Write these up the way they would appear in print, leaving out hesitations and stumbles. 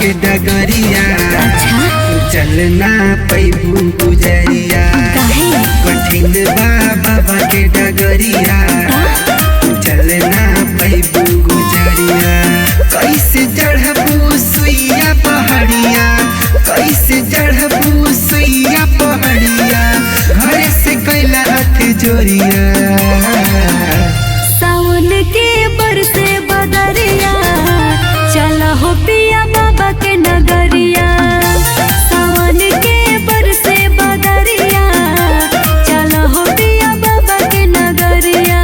के डगरिया। अच्छा चलना पैबू गुजरिया, कठिन बा बाबा के डगरिया। चलना पैबू गुजरिया, कैसे चढ़बू सुइया पहाड़िया, कैसे चढ़बू सुइया पहाड़िया। घर से कैला हाथ जोड़िया, सावन के बरसे बदरिया। चला हो पिया बाबा के नगरिया, सावन के बरसे बदरिया। चला हो पिया बाबा के नगरिया।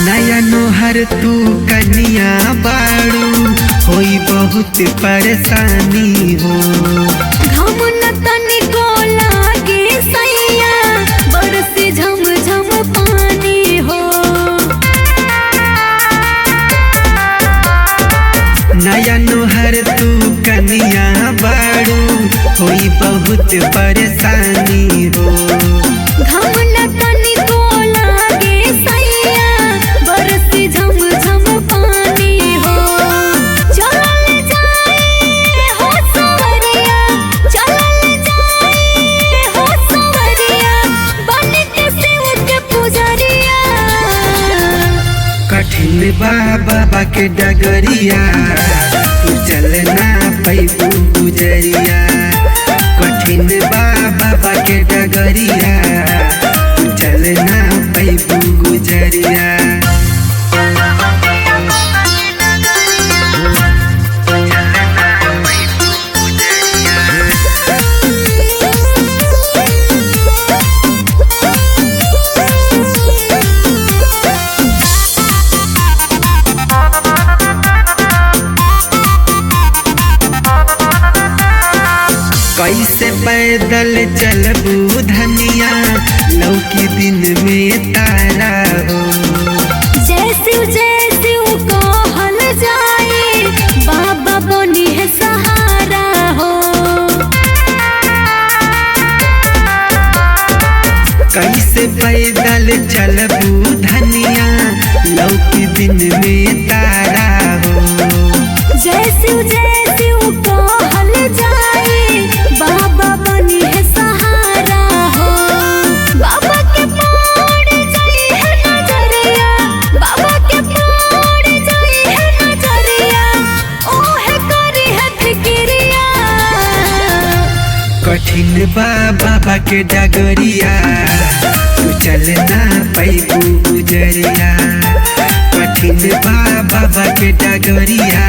नया नोहर तू कनिया बाड़ू, होई बहुत परेशानी हो। घम न तनिको लागे सैया, बरसे झम झम पानी हो। नया नोहर तू कनिया बाड़ू, होई बहुत परेशानी हो। घम न तनिको लागे सैया, बरसे झम झम पानी हो। चलल जाए हो सवरिया, चलल जाए हो सवरिया। बन के शिव के पुजरिया, कठिन बा बाबा के डगरिया। तू चलना पैबू गुजरिया, कठिन बा बाबा के डगरिया। तू चलना पैबू गुजरिया। कैसे पैदल चलबू धनिया, लौकी दिन में तारा हो। जय शिव कहल जाए, बाबा बनी है सहारा हो। कैसे पैदल चलबू धनिया, लौकी दिन में तारा हो। जय शिव कहल जाए, बाबा बनी है सहारा हो। बाबा के पड़ जाई है नजरिया, बाबा के पड़ जाई है नजरिया। ओहे करी है फिक्रिया, कठिन बा बाबा के डगरिया। तू चलना पैबू गुजरिया, कठिन बा बाबा के डगरिया।